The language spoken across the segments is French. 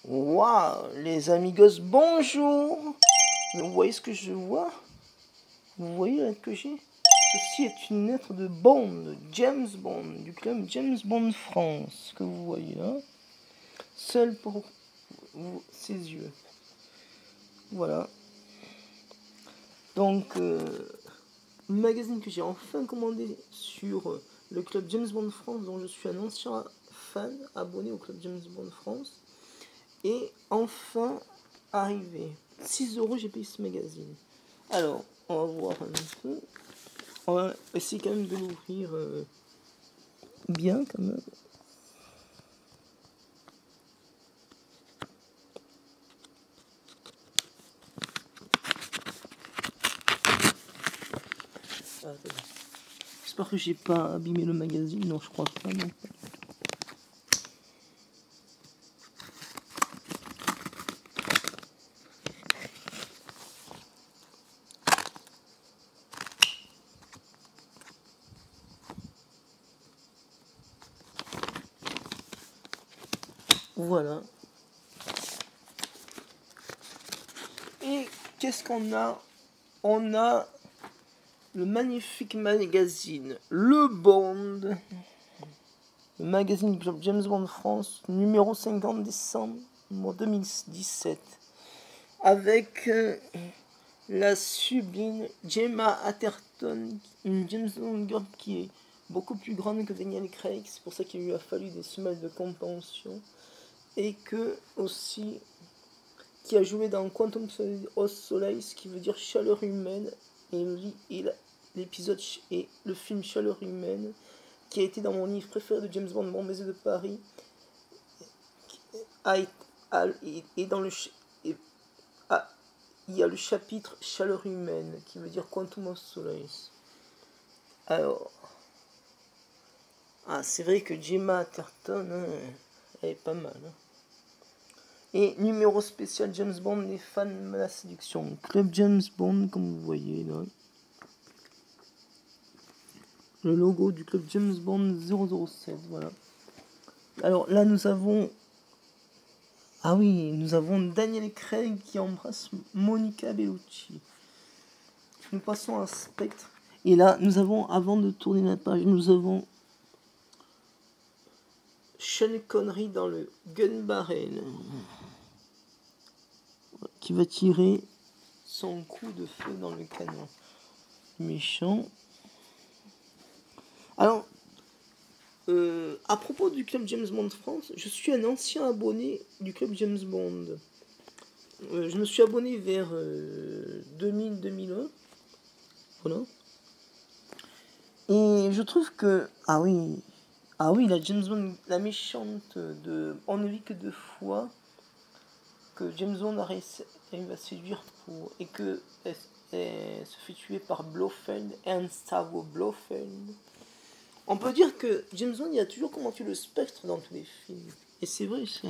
Waouh, les amigos, bonjour. Vous voyez ce que je vois? Vous voyez la lettre que j'ai? Ceci est une lettre de Bond, James Bond, du club James Bond France, que vous voyez là. Seul pour ses yeux. Voilà. Donc, magazine que j'ai enfin commandé sur le club James Bond France, dont je suis un ancien fan, abonné au club James Bond France. Et enfin arrivé. 6 € j'ai payé ce magazine. Alors, on va voir un peu. On va essayer quand même de l'ouvrir bien quand même. J'espère que j'ai pas abîmé le magazine. Non, je crois pas. Non. Voilà. Et qu'est-ce qu'on a? On a le magnifique magazine Le Bond. Le magazine du club James Bond France, numéro 50 décembre 2017. Avec la sublime Gemma Atherton, une James Bond girl qui est beaucoup plus grande que Daniel Craig, c'est pour ça qu'il lui a fallu des semaines de contention, et que aussi qui a joué dans Quantum of Solace, qui veut dire chaleur humaine, et l'épisode et le film Chaleur humaine, qui a été dans mon livre préféré de James Bond, Mon baiser de Paris, et dans le il y a le chapitre Chaleur humaine, qui veut dire Quantum of Solace. Alors, c'est vrai que Gemma Atherton, elle est pas mal. Et numéro spécial James Bond, les fans de la séduction. Club James Bond, comme vous voyez là. Le logo du club James Bond 007, voilà. Alors là, nous avons... Ah oui, nous avons Daniel Craig qui embrasse Monica Bellucci. Nous passons à Spectre. Et là, nous avons, avant de tourner la page, nous avons Sean Connery dans le gun barrel qui va tirer son coup de feu dans le canon. Méchant. Alors, à propos du club James Bond France, je suis un ancien abonné du club James Bond. Je me suis abonné vers 2000-2001. Voilà. Et je trouve que... Ah oui, la James Bond, la méchante de On ne vit que deux fois, que James Bond arrive à séduire pour... et que elle se fait tuer par Blofeld, Ernst-Avo Blofeld. On peut dire que James Bond, il a toujours combattu le spectre dans tous les films. Et c'est vrai, ça.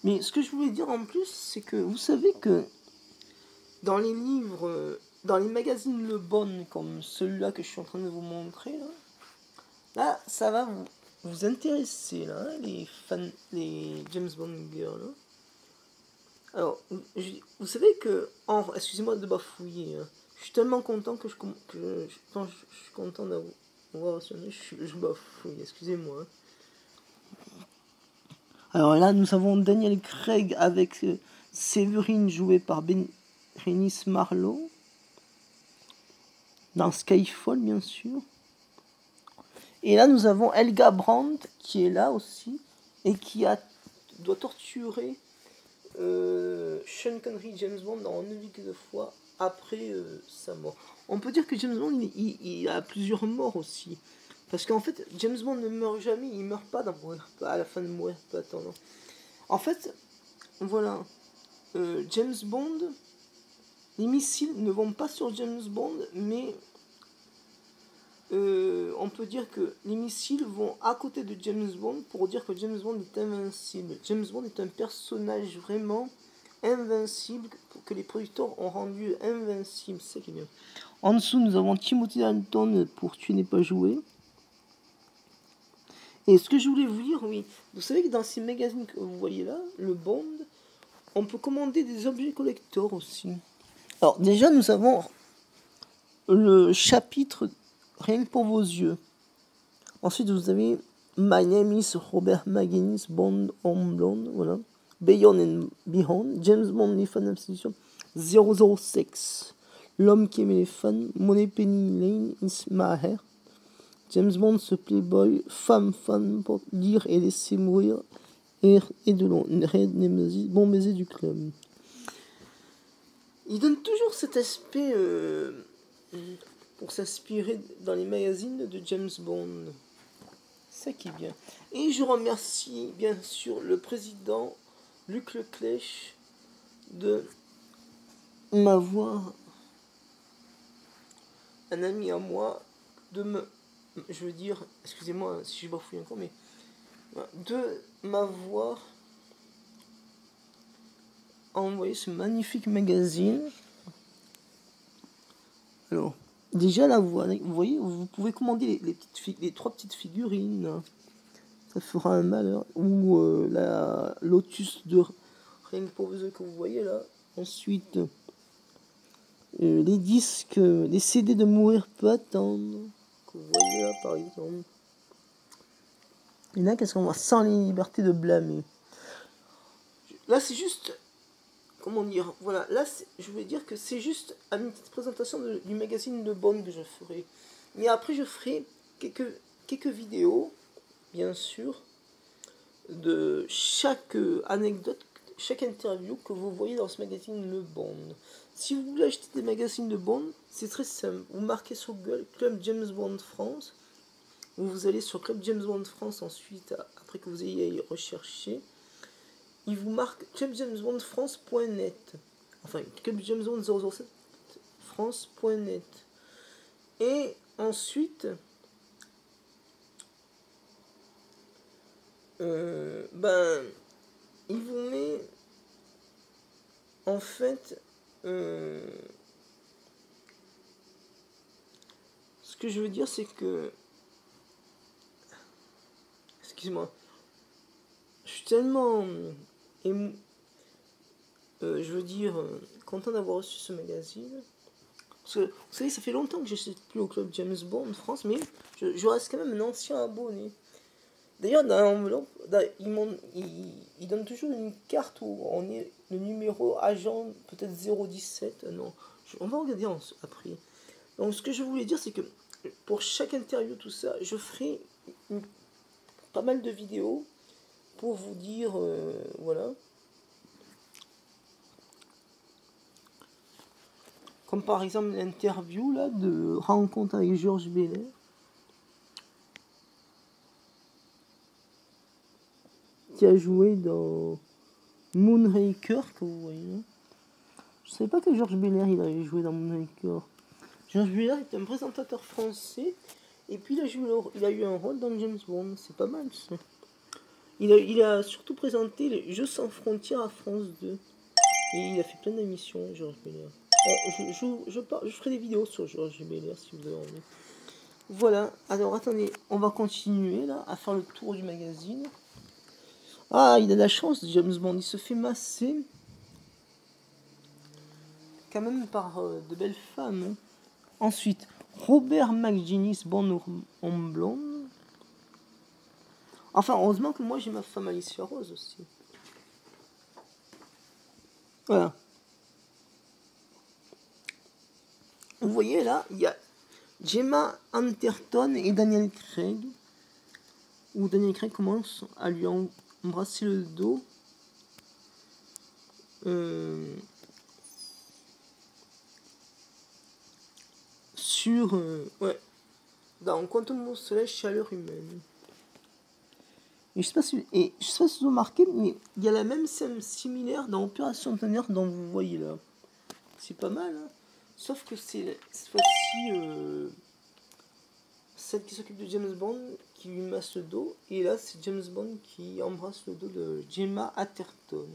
Mais ce que je voulais dire en plus, c'est que vous savez que dans les livres, dans les magazines Le Bon, comme celui-là que je suis en train de vous montrer, là ça va vous intéresser, là, les fans, les James Bond girls. Là. Alors, vous savez que, excusez-moi de bafouiller, je suis tellement content que je suis content d'avoir je bafouille, excusez-moi. Alors là, nous avons Daniel Craig avec Séverine jouée par Bérénice Marlowe. Dans Skyfall, bien sûr. Et là, nous avons Helga Brandt qui est là aussi et qui doit torturer Sean Connery, James Bond dans On ne vit que deux fois après sa mort. On peut dire que James Bond, il a plusieurs morts aussi. Parce qu'en fait, James Bond ne meurt jamais, il meurt pas à la fin de mourir pas attendant. En fait, voilà, James Bond, les missiles ne vont pas sur James Bond, mais on peut dire que les missiles vont à côté de James Bond pour dire que James Bond est invincible. James Bond est un personnage vraiment invincible que les producteurs ont rendu invincible. C'est ça qui est bien. En dessous, nous avons Timothy Dalton pour Tu n'es pas joué. Et ce que je voulais vous dire, oui, vous savez que dans ces magazines que vous voyez là, le Bond, on peut commander des objets collector aussi. Alors déjà, nous avons le chapitre Rien que pour vos yeux. Ensuite, vous avez My name is Robert McGinnis, Bond on Blonde, voilà. Beyond and Beyond, James Bond, les fans d'absolution, 006, L'homme qui aimait les fans, Money Penny Lane, Is My Hair, James Bond, ce playboy, femme fan pour lire et laisser mourir, et de long, Red Nemesis, bon baiser du club. Il donne toujours cet aspect pour s'inspirer dans les magazines de James Bond. Ça qui est bien. Et je remercie bien sûr le président Luc Leclèche de m'avoir, un ami à moi, de me, je veux dire, excusez-moi si je bafouille encore, mais de m'avoir envoyé ce magnifique magazine. Alors, déjà là, vous voyez, vous pouvez commander les 3 petites figurines. Ça fera un malheur. Ou la Lotus de Rien que pour vous que vous voyez là. Ensuite, les disques, les CD de Mourir peut attendre. Que vous voyez là par exemple. Et là, qu'est-ce qu'on voit? Sans les libertés de blâmer. Là, c'est juste. Comment dire? Voilà, là, je veux dire que c'est juste une petite présentation du magazine de Bond que je ferai. Mais après, je ferai quelques vidéos, bien sûr, de chaque anecdote, chaque interview que vous voyez dans ce magazine Le Bond. Si vous voulez acheter des magazines de Bond, c'est très simple. Vous marquez sur Google Club James Bond France. Vous allez sur Club James Bond France ensuite, après que vous ayez recherché. Il vous marque clubjamesbondfrance.net. Enfin, clubjamesbond007 france.net. Et ensuite, il vous met en fait ce que je veux dire, c'est que, excuse-moi, je suis tellement je veux dire content d'avoir reçu ce magazine, parce que vous savez, ça fait longtemps que je ne suis plus au club James Bond France, mais je reste quand même un ancien abonné. D'ailleurs, dans l'enveloppe, il donne toujours une carte où on est le numéro agent, peut-être 017. Non, on va regarder après. Donc, ce que je voulais dire, c'est que pour chaque interview, tout ça, je ferai pas mal de vidéos pour vous dire, voilà. Comme par exemple l'interview là de rencontre avec Georges Belair. Qui a joué dans Moonraker, que vous voyez. Je ne savais pas que Georges Belair il avait joué dans Moonraker. Georges Belair est un présentateur français, et puis il a eu un rôle dans James Bond. C'est pas mal ça. Il a surtout présenté les Jeux sans frontières à France 2. Et il a fait plein d'émissions, Georges Belair. Je ferai des vidéos sur Georges Belair si vous avez envie. Voilà, alors attendez, on va continuer là à faire le tour du magazine. Ah, il a de la chance, James Bond, il se fait masser quand même par de belles femmes. Hein. Ensuite, Robert McGinnis, Bond en blonde. Enfin, heureusement que moi j'ai ma femme Alicia Rose aussi. Voilà. Vous voyez là, il y a Gemma Arterton et Daniel Craig. Où Daniel Craig commence à lui embrasser le dos. Sur ouais, dans Quantum of Solace, chaleur humaine. Et je sais pas si vous avez remarqué, mais il y a la même scène similaire dans Opération Tonnerre dont vous voyez là. C'est pas mal, hein. Sauf que c'est cette fois-ci celle qui s'occupe de James Bond qui lui masse le dos, et là c'est James Bond qui embrasse le dos de Gemma Arterton.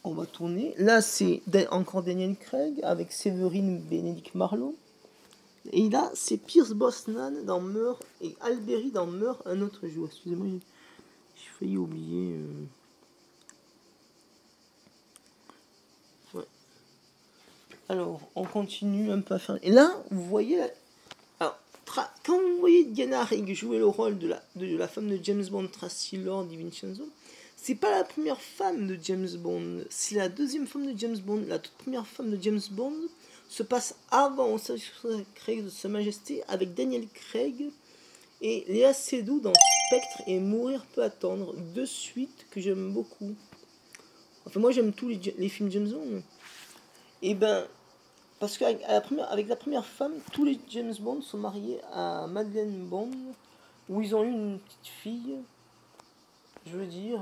on va tourner. Là, c'est encore Daniel Craig avec Séverine Benedict Marlowe. Et là, c'est Pierce Brosnan dans Meurt et Alberi dans Meurt un autre jour. Excusez-moi, j'ai failli oublier. Ouais. Alors, on continue un peu à faire. Et là, vous voyez. Alors, quand vous voyez Diana Rigg jouer le rôle de la femme de James Bond, Tracy Lord Vincenzo, c'est pas la première femme de James Bond, c'est la deuxième femme de James Bond. La toute première femme de James Bond se passe avant au Craig de Sa Majesté avec Daniel Craig et Léa Seydoux dans Spectre et Mourir peut attendre, deux suites que j'aime beaucoup. Enfin, moi j'aime tous les films James Bond. Et ben, parce qu'avec la première femme, tous les James Bond sont mariés à Madeleine Bond, où ils ont eu une petite fille, je veux dire,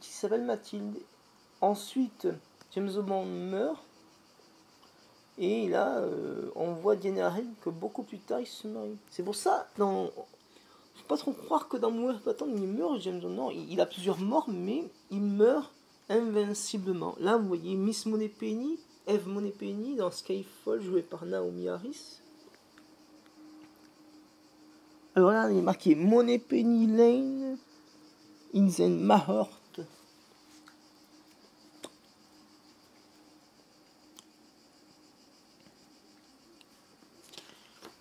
qui s'appelle Mathilde. Ensuite, James Bond meurt. Et là, on voit Diana Rigg que beaucoup plus tard, il se marie. C'est pour ça, faut pas trop croire que dans Mourir peut attendre, il meurt, James Bond. Non, il a plusieurs morts, mais il meurt invinciblement. Là, vous voyez Miss Moneypenny, Eve Moneypenny dans Skyfall, jouée par Naomi Harris. Alors là, il est marqué Moneypenny Lane in the Mahort.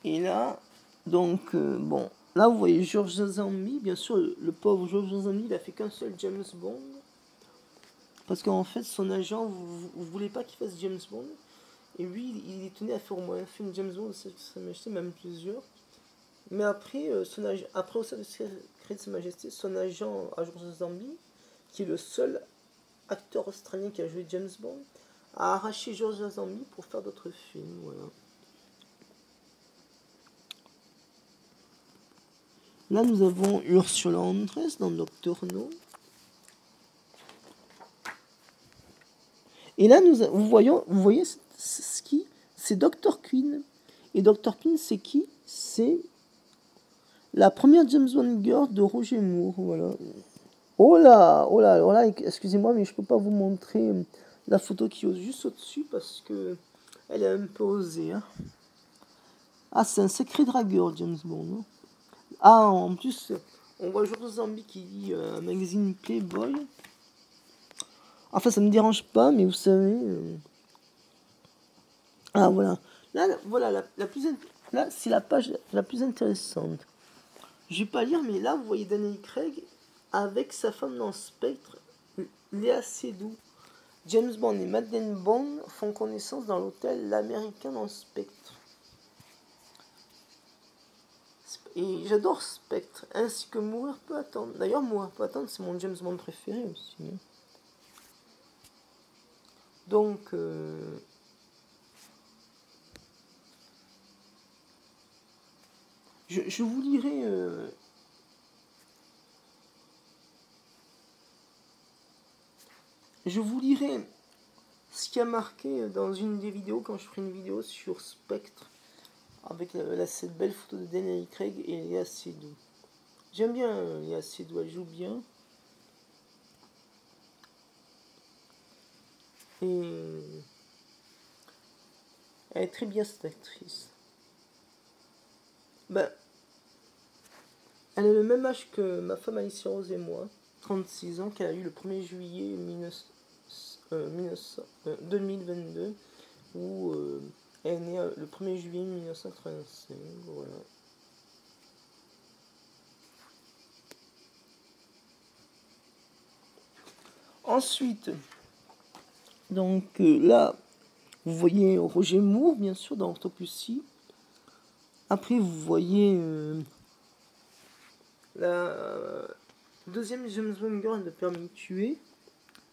Et là, donc, bon, là vous voyez George Lazenby, bien sûr, le pauvre George Lazenby, il a fait qu'un seul James Bond. Parce qu'en fait, son agent ne voulait pas qu'il fasse James Bond. Et lui, il tenait à faire au moins un film James Bond, Sa Majesté, même plusieurs. Mais après, après au sein de Secret de Sa Majesté, son agent, George Lazenby, qui est le seul acteur australien qui a joué James Bond, a arraché George Lazenby pour faire d'autres films, voilà. Là, nous avons Ursula Andress dans Doctor No. Et là, vous voyez ce qui c'est Dr. Queen. Et Dr. Queen, c'est qui? C'est la première James Bond girl de Roger Moore. Voilà. Oh là, excusez-moi, mais je peux pas vous montrer la photo qui est juste au-dessus parce que elle est un peu osée. Hein. Ah, c'est un secret dragueur, James Bond. Hein. Ah, en plus, on voit George Lazenby qui lit un magazine Playboy. Enfin, ça me dérange pas, mais vous savez. Ah, voilà. Là, là c'est la page la plus intéressante. Je vais pas lire, mais là, vous voyez Daniel Craig avec sa femme dans Spectre, Léa Seydoux. James Bond et Madeleine Bond font connaissance dans l'hôtel L'Américain dans Spectre. Et j'adore Spectre, ainsi que Mourir peut attendre. D'ailleurs, Mourir peut attendre, c'est mon James Bond préféré aussi. Donc, je vous lirai... je vous lirai ce qui a marqué dans une des vidéos, quand je ferai une vidéo sur Spectre, avec cette belle photo de Daniel Craig et Léa Seydoux. J'aime bien Léa Seydoux, elle joue bien. Et elle est très bien, cette actrice. Ben, elle a le même âge que ma femme Alicia Rose et moi, 36 ans, qu'elle a eu le 1er juillet 2022, où elle est née le 1er juillet 1985. Voilà. Ensuite, donc là, vous voyez Roger Moore, bien sûr, dans Octopussy. Après, vous voyez la deuxième James Bond girl de Permis de tuer.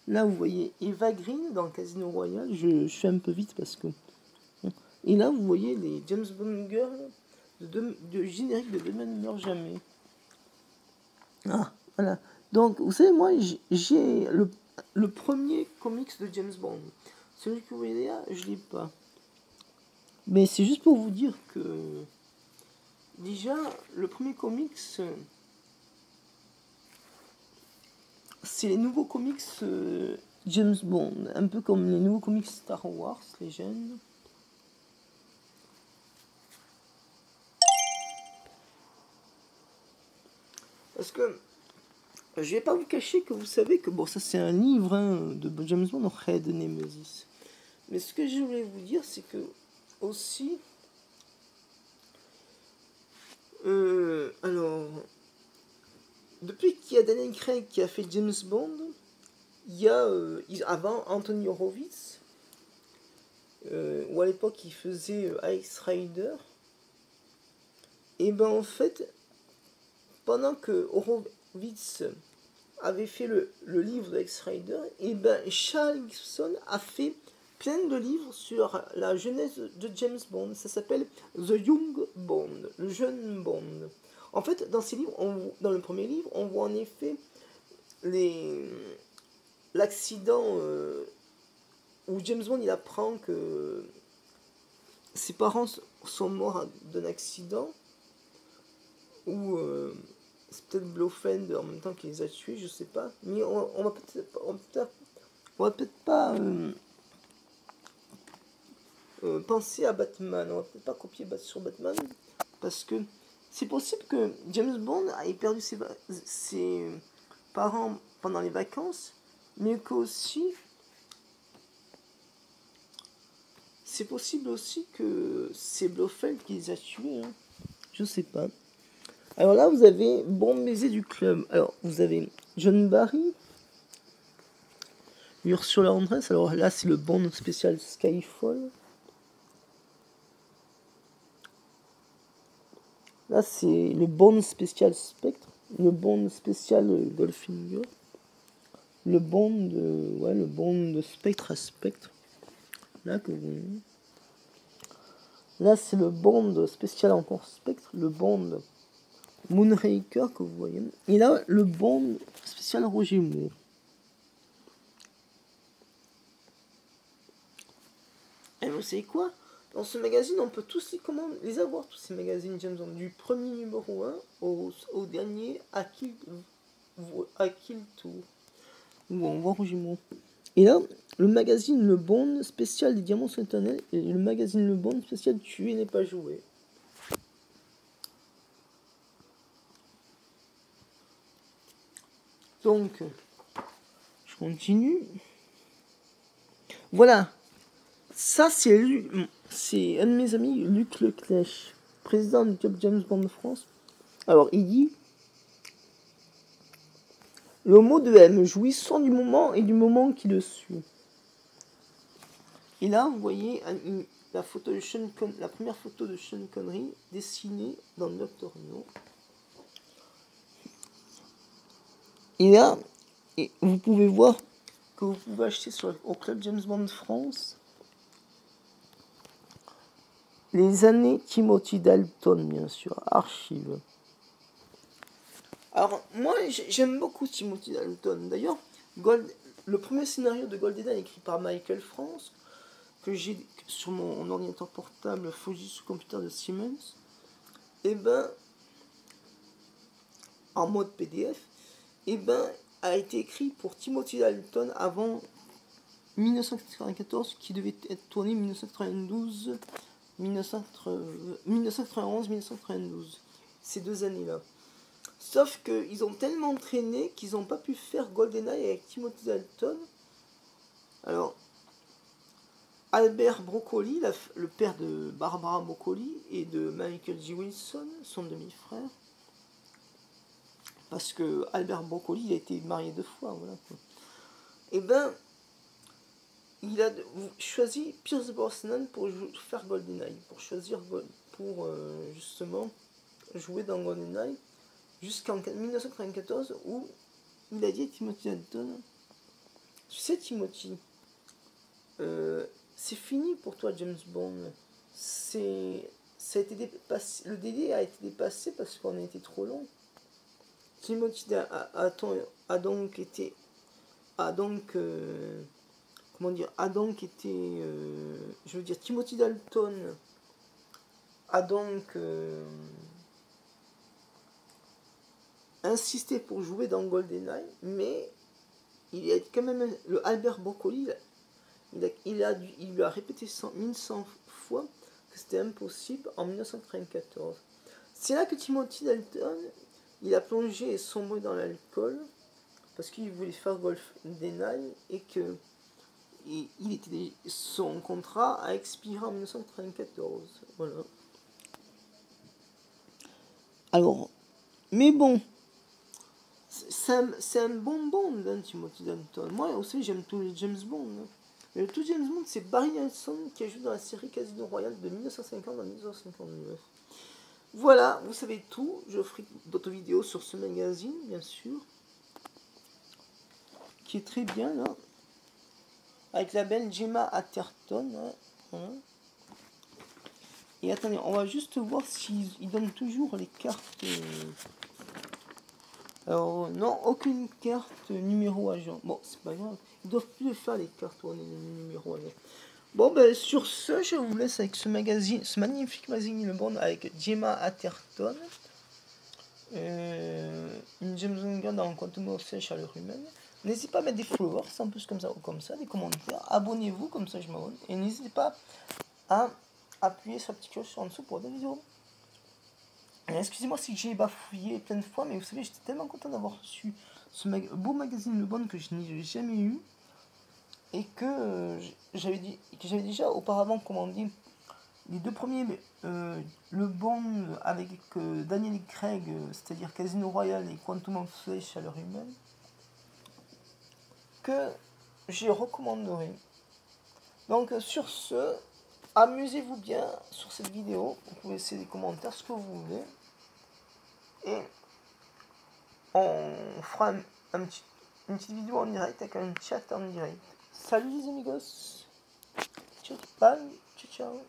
Là, vous voyez Eva Green dans Casino Royale. Je fais un peu vite parce que... Et là, vous voyez les James Bond girls de générique de Demain ne meurt jamais. Ah, voilà. Donc, vous savez, moi, j'ai le premier comics de James Bond. Celui que vous voyez là, je l'ai pas. Mais c'est juste pour vous dire que... Déjà, le premier comics... c'est les nouveaux comics James Bond, un peu comme les nouveaux comics Star Wars, les jeunes. Parce que je vais pas vous cacher que vous savez que bon, ça c'est un livre de James Bond, Red Nemesis. Mais ce que je voulais vous dire, c'est que aussi, alors, depuis qu'il y a Daniel Craig qui a fait James Bond, il y a avant Anthony Horowitz, où à l'époque il faisait Ice Rider. Et ben en fait, pendant que Horowitz avait fait le livre de X-Rider, et ben Charles Gibson a fait plein de livres sur la jeunesse de James Bond. Ça s'appelle The Young Bond, le jeune Bond. En fait, dans ces livres, dans le premier livre, on voit en effet l'accident où James Bond il apprend que ses parents sont morts d'un accident, où c'est peut-être Blofeld en même temps qui les a tués, je sais pas. Mais on va peut-être pas penser à Batman, on va peut-être pas copier sur Batman, parce que c'est possible que James Bond ait perdu ses parents pendant les vacances, mais qu'aussi c'est possible aussi que c'est Blofeld qui les a tués, hein. Je sais pas. Alors là, vous avez Bon Baiser du Club. Alors, vous avez John Barry, Ursula Andress. Alors là, c'est le Bond spécial Skyfall. Là, c'est le Bond spécial Spectre. Le Bond spécial Goldfinger. Le Bond de Spectre à Spectre. Là, là c'est le Bond spécial encore Spectre. Le Bond Moonraker que vous voyez. Et là, le Bond spécial Roger Moore. Et vous savez quoi? Dans ce magazine, on peut tous les avoir, tous ces magazines James Bond, du premier numéro 1 au dernier à Kill Tour, où on voit Roger Moore. Et là, le magazine Le Bond spécial des Diamants Éternels et le magazine Le Bond spécial Tuer n'est pas joué. Donc, je continue. Voilà. Ça, c'est un de mes amis, Luc Leclèche, président du club James Bond de France. Alors, il dit: le mot de M, jouissant du moment et du moment qui le suit. Et là, vous voyez la première photo de Sean Connery dessinée dans Doctor No. Et là, vous pouvez voir que vous pouvez acheter au club James Bond France les années Timothy Dalton, bien sûr, archives. Alors, moi, j'aime beaucoup Timothy Dalton. D'ailleurs, le premier scénario de GoldenEye écrit par Michael France, que j'ai sur mon ordinateur portable Fujitsu Computer de Siemens, et ben, en mode PDF, et ben, a été écrit pour Timothy Dalton avant 1994, qui devait être tourné 1992, 1991, 1992. Ces 2 années-là. Sauf qu'ils ont tellement traîné qu'ils n'ont pas pu faire GoldenEye avec Timothy Dalton. Alors, Albert Broccoli, le père de Barbara Broccoli et de Michael G. Wilson, son demi-frère. Parce que Albert Broccoli, il a été marié 2 fois, voilà. Et ben, il a choisi Pierce Brosnan pour faire GoldenEye, pour justement jouer dans GoldenEye, jusqu'en 1994, où il a dit à Timothy Dalton: tu sais, Timothy, c'est fini pour toi, James Bond. Ça a été dépassé, le délai a été dépassé parce qu'on a été trop long. Timothy a donc été Timothy Dalton a donc insisté pour jouer dans GoldenEye, mais il a quand même le Albert Broccoli, il lui a répété 1100 fois que c'était impossible en 1994. C'est là que Timothy Dalton, il a plongé et sombré dans l'alcool parce qu'il voulait faire GoldenEye et que son contrat a expiré en 1994. Voilà. Alors, mais bon, c'est un bon Bond, hein, Timothy Dalton. Moi aussi, j'aime tous les James Bond. Hein. Mais tout James Bond, c'est Barry Nelson qui a joué dans la série Casino Royale de 1950 à 1959. Voilà, vous savez tout. Je ferai d'autres vidéos sur ce magazine, bien sûr. Qui est très bien, là. Avec la belle Gemma Atherton. Hein. Et attendez, on va juste voir s'ils donnent toujours les cartes. Alors, non, aucune carte numéro agent. Bon, c'est pas grave. Ils doivent plus le faire, les cartes ou les numéros agent. Bon, ben, sur ce, je vous laisse avec ce magazine, ce magnifique magazine Le Bond avec Gemma Atherton. Une James Bond Girl dans Quantum of Solace à l'heure humaine. N'hésitez pas à mettre des followers, en plus comme ça ou comme ça, des commentaires. Abonnez-vous, comme ça je m'abonne. Et n'hésitez pas à appuyer sur la petite cloche en dessous pour des vidéos. Excusez-moi si j'ai bafouillé plein de fois, mais vous savez, j'étais tellement content d'avoir reçu ce beau magazine Le Bond que je n'ai jamais eu. Et que j'avais déjà auparavant commandé les deux premiers, Le Bond avec Daniel Craig, c'est-à-dire Casino Royale et Quantum of Solace à l'heure humaine, que j'ai recommanderai. Donc sur ce, amusez-vous bien sur cette vidéo. Vous pouvez laisser des commentaires, ce que vous voulez. Et on fera une petite vidéo en direct avec un chat en direct. Salut les amigos. Ciao, ciao.